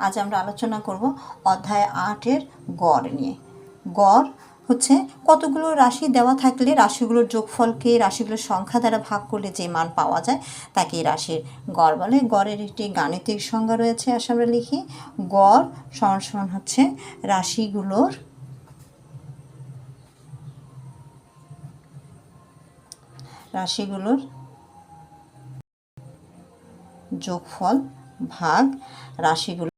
আজ আমরা আলোচনা করব অধ্যায় 8-এর গড় নিয়ে। গড় হচ্ছে কতগুলো রাশি দেওয়া থাকলে রাশিগুলোর যোগফলকে রাশিগুলোর সংখ্যা দ্বারা ভাগ করলে যে মান পাওয়া যায় তাকে রাশির গড় বলে। গড়ের একটি গাণিতিক সংজ্ঞা রয়েছে, আসলে আমরা লিখি গড় সমান সমান হচ্ছে রাশিগুলোর যোগফল ভাগ রাশিগুলোর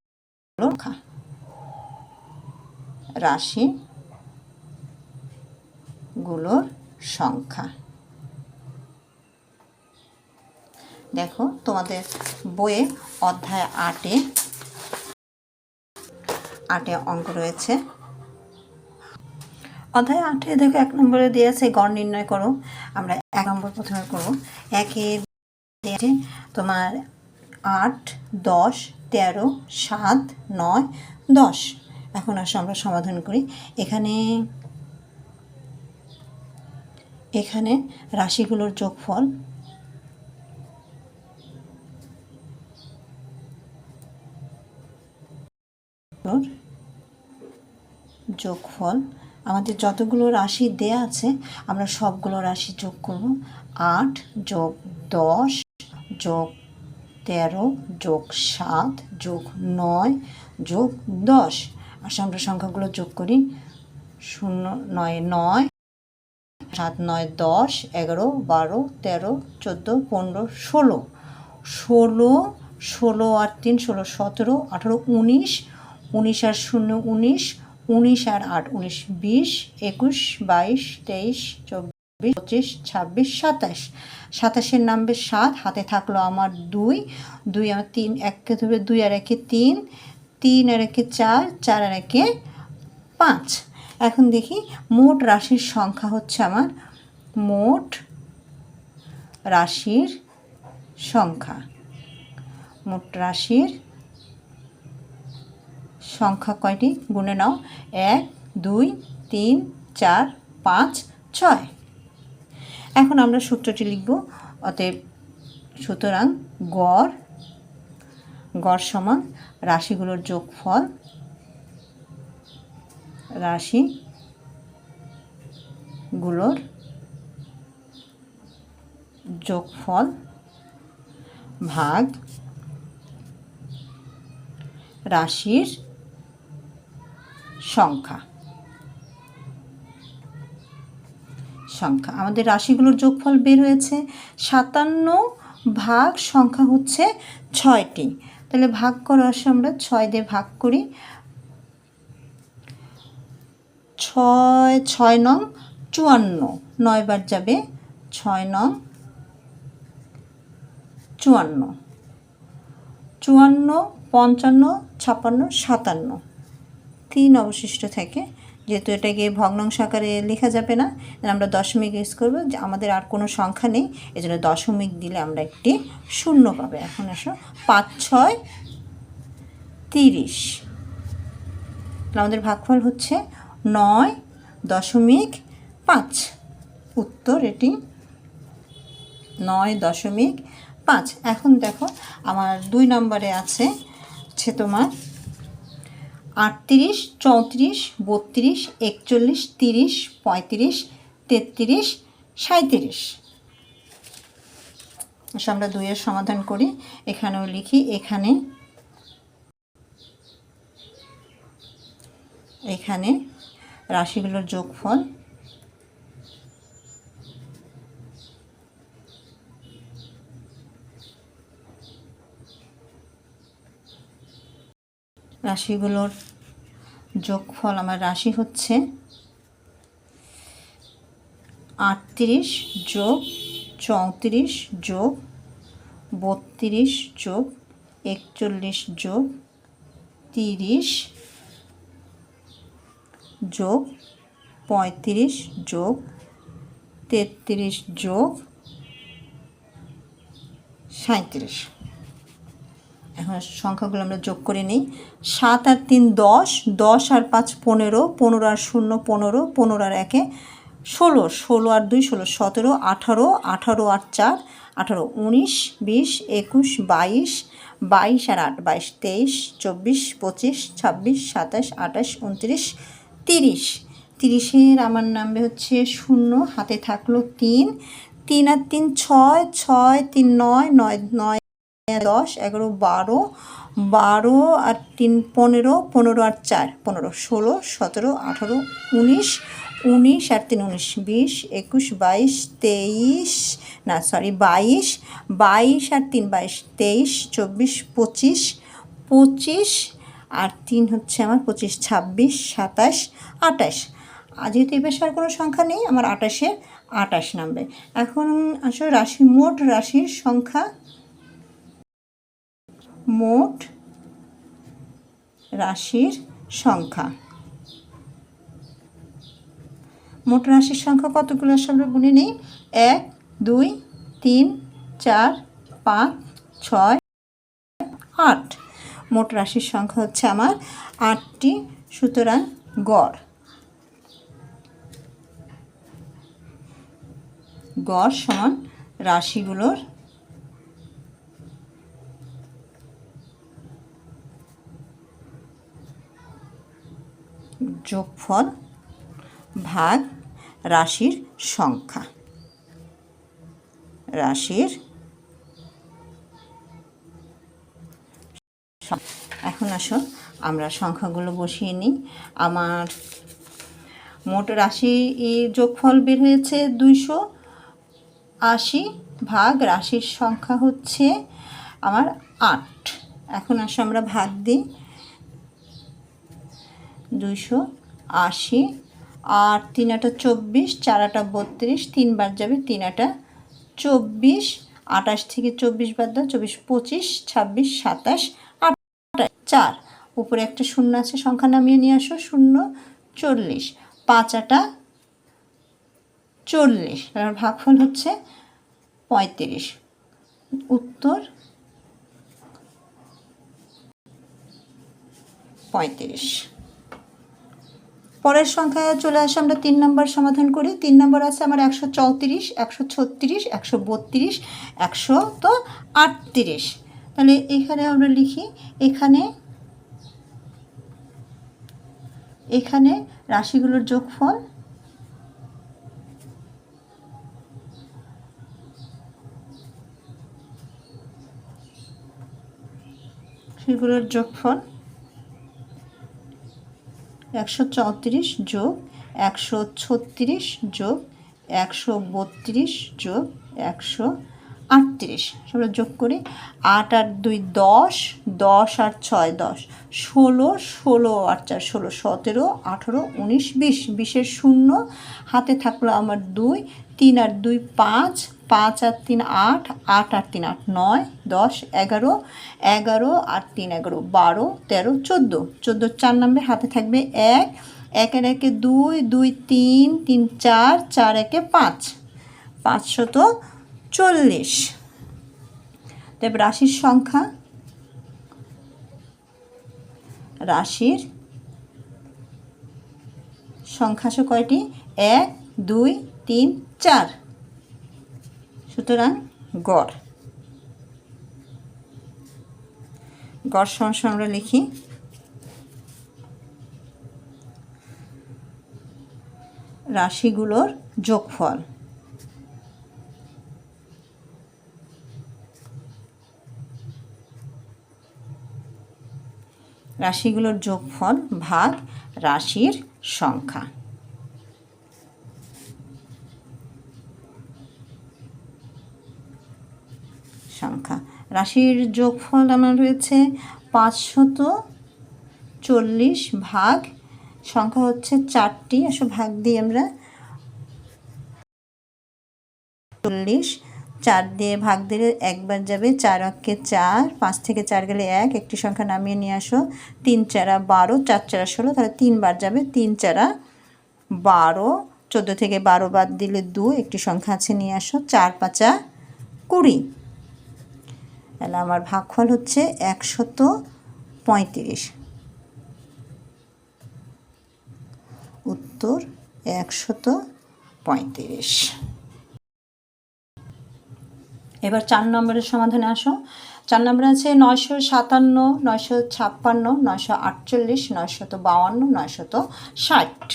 সংখ্যা। দেখো তোমাদের বইয়ে অধ্যায় 8-এ অঙ্ক রয়েছে। অধ্যায় 8-এ দেখো 1 নম্বরে দিয়েছে গড় নির্ণয় করো। আমরা 1 নম্বর প্রথমে করব। 1-এ দিয়েছে তোমার 8, 10, 13, 7, 9, 10। এখন আসো আমরা সমাধান করি। এখানে রাশিগুলোর যোগফল আমাদের যতগুলো রাশি দেয়া আছে আমরা সবগুলো রাশি যোগ করব। 8 যোগ 10 যোগ 13 যোগ 7 যোগ 9 যোগ 10। আসলে আমরা সংখ্যাগুলো যোগ করি। 0 9 9 7 9 10 11 12 13 14 15 16 16 আর 3 16 17 18 19 19 আর 0 19 19 আর 8 19 20 21 22 23 24 25 26 27 27-এর নামবে 7, হাতে থাকলো আমার 2 আমার 3 1-কে ধরবে 2 আর 1-এ 3 3 আর 1-এ 4 4 আর 1-এ 5। এখন দেখি মোট রাশির সংখ্যা হচ্ছে আমার মোট রাশির সংখ্যা কয়টি গুণে নাও। 1 2 3 4 5 6। এখন আমরা সূত্রটি লিখব। অতএব সুতরাং গড় সমান রাশিগুলোর যোগফল ভাগ রাশির সংখ্যা। আমাদের রাশিগুলোর যোগফল বের হয়েছে 57 ভাগ সংখ্যা হচ্ছে 6টি। তাহলে ভাগ করো, আসে আমরা 6 দিয়ে ভাগ করি। 6 নং 54, 9 বার যাবে। 6 নং 54, 54 55 56 57, 3 অবশিষ্ট থাকে। যেহেতু এটাকে ভগ্নাংশ আকারে লেখা যাবে না, আমরা দশমিক ইউজ করবো। আমাদের আর কোনো সংখ্যা নেই, এজন্য দশমিক দিলে আমরা একটি শূন্য পাবে। এখন আসো 5 6 30। আমাদের ভাগফল হচ্ছে 9.5। উত্তর এটি 9.5। এখন দেখো আমার 2 নম্বরে আছে তোমার 38 34 32 41 30 35 33 37। আমরা 2-এর সমাধান করি। এখানেও লিখি। এখানে রাশিগুলোর যোগফল আমার রাশি হচ্ছে 38 যোগ 34 যোগ 32 যোগ 41 যোগ 30 যোগ 35 যোগ 33 যোগ 37। এখন সংখ্যাগুলো আমরা যোগ করে নিই। 7 আর 3 10, 10 আর 5 15, 15 আর 0 15, 15 আর 1 16, 16 আর 2 16, 17 18, 18 আর 4 18, 19 20 21 22 22 আর 8, 22, 23, 24, 25, 26, 27, 28, 29, 30। 30-এর আমার নামবে হচ্ছে 0, হাতে থাকলো 3, 3 আর 3 6, 6 3 9, 9 9 10, 11 12, 12 আর 3 15, 15 আর 4 15, 16, 17, 18, 19, 19 আর 3 19, 20, 21, 22, 23, না সরি 22, 22 আর 3 22, 23, 24, 25, 25 আর 3 হচ্ছে আমার 25, 26, 27, 28। আর যেহেতু এ পেশে আর কোনো সংখ্যা নেই, আমার 28-এর 28 নামবে। এখন আসলে রাশি, মোট রাশির সংখ্যা, মোট রাশির সংখ্যা, মোট রাশির সংখ্যা কতগুলো আসলে গুনে নেই। 1 2 3 4 5 6 8। মোট রাশির সংখ্যা হচ্ছে আমার 8টি। সুতরাং গড় সমান রাশিগুলোর যোগফল ভাগ রাশির সংখ্যা। এখন আসো আমরা সংখ্যাগুলো বসিয়ে নিই। আমার মোট রাশি যোগফল বের হয়েছে 280 ভাগ রাশির সংখ্যা হচ্ছে আমার 8। এখন আসো আমরা ভাগ দিই। 280 আর 3 8 24, 4 8 32, 3 বার যাবে, 3 8 24, 28 থেকে 24 বাদ দাও, 24 25, 26, 27, 28, 4 উপরে একটা শূন্য আছে, সংখ্যা নামিয়ে নিয়ে আসো, 0 40, 5 8 40, আর ভাগফল হচ্ছে 35। উত্তর 35। পরের সংখ্যায় চলে আসে, আমরা 3 নম্বর সমাধান করি। 3 নম্বর আছে আমার 134, 136, 132, 138। তাহলে এখানে আমরা লিখি, এখানে রাশিগুলোর যোগফল, সেগুলোর যোগফল 134 যোগ 136 যোগ 132 যোগ 138, সেগুলো যোগ করি। 8 আর 2 10, 10 আর 6 10, 16, 16 আর 4 16, 17, 18, 19, 20, 20-এর 0, হাতে থাকলো আমার 2, 3 আর 2 5, 5 আর 3 8, 8 আর 3 8, 9 10 11, 11 আর 3 11, 12 13 14, 14 4 নাম্বার, হাতে থাকবে 1, 1 এর 1 2, 2 3, 3 4, 4 1 5, 540। তারপর রাশির সংখ্যা, সংখ্যা কয়টি? 1 2 3 4। সুতরাং গড় সমান আমরা লিখি রাশিগুলোর যোগফল, ভাগ রাশির সংখ্যা। রাশির যোগফল আমার রয়েছে 540 ভাগ সংখ্যা হচ্ছে 4টি। আসলে ভাগ দিই আমরা, 40 4 দিয়ে ভাগ দিলে একবার যাবে, 4 অক্ষে 4, 5 থেকে 4 গেলে 1, একটি সংখ্যা নামিয়ে নিয়ে আসো, 3 4 12, 4 4 16, তাহলে 3 বার যাবে, 3 4 12, 14 থেকে 12 বাদ দিলে 2, একটি সংখ্যা আছে নিয়ে আসো, 4 5 20। তাহলে আমার ভাগফল হচ্ছে 135। উত্তর 135। এবার 4 নম্বরের সমাধানে আসো। 4 নম্বরে আছে 957, 956, 948, 952, 960।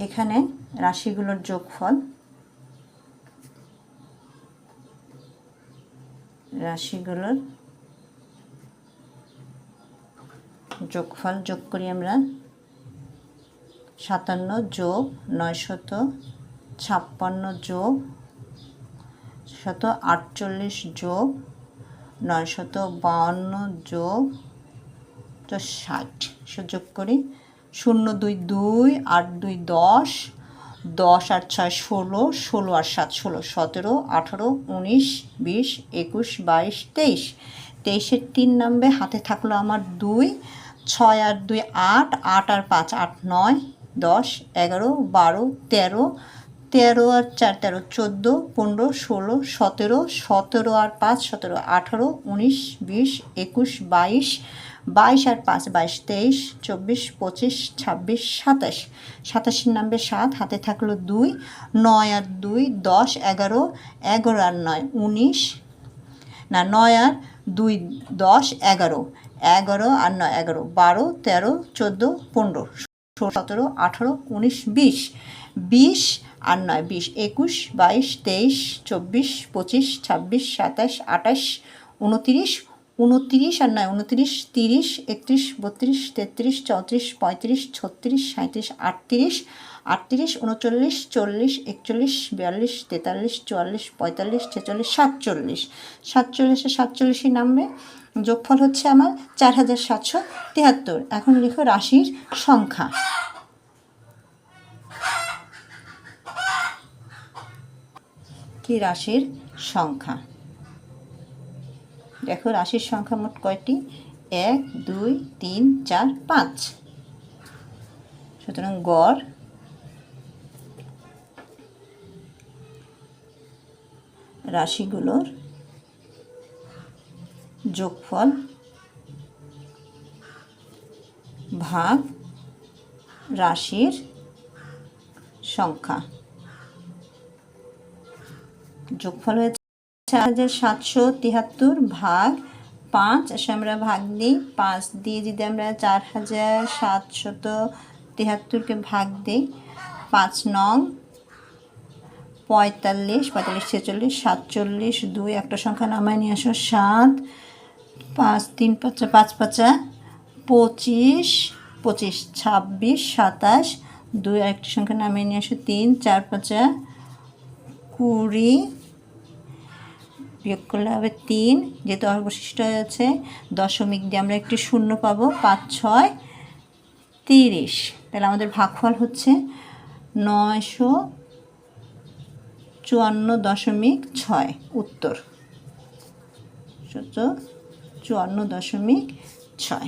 এখানে রাশিগুলোর যোগফল, যোগ করি আমরা। 57 যোগ 956 যোগ 948 যোগ 952 যোগ 60 যোগ করি। 0 2 2, 8 2 10, 10 আর 6 16, 16 আর 7 16, 17 18 19 20 21 22 23। 23-এর 3 নামবে, হাতে থাকলো আমার 2, 6 আর 2 8, 8 আর 5 8 9 10 11 12 13, 13 আর 4 13 14 15 16 17, 17 আর 5 17 18 19 20 21 22 22 আর 5 22 23 24 25 26 27। 27-এর নামবে 7, হাতে থাকলো 2, 9 আর 2 10 11, 11 আর 9 19, না 9 আর 2 10 11, 11 আর 9 11 12 13 14 15 17 18 19 20, 20 আর 9 20 21 22 23 24 25 26 27 28 29, 29 আর 9 29 30 31 32 33 34 35 36 37 38 38 39 40 41 42 43 44 45 46 47। 47-এ 47-ই নামবে, যোগফল হচ্ছে আমার 4773। এখন লিখো রাশির সংখ্যা। কি রাশির সংখ্যা? দেখো রাশির সংখ্যা মোট কয়টি? 1 2 3 4 5। সুতরাং গড় রাশিগুলোর যোগফল ভাগ রাশির সংখ্যা। যোগফল হয়েছে 4773 ভাগ 5। আসলে আমরা ভাগ দিই, 5 দিয়ে যদি আমরা 4773-কে ভাগ দিই, 5 নং 45 45 46 47, 2 একটা সংখ্যা নামায় নিয়ে আসো 7, 5 3 5 5 5 25 25 26 27, 2 একটা সংখ্যা নামিয়ে নিয়ে আসো 3 4 5 20, বিয়োগ করলে হবে 3, যেহেতু অবশিষ্ট আছে দশমিক দিয়ে আমরা একটি 0 পাবো। 5 6 30। তাহলে আমাদের ভাগফল হচ্ছে 954.6। উত্তর 54.6।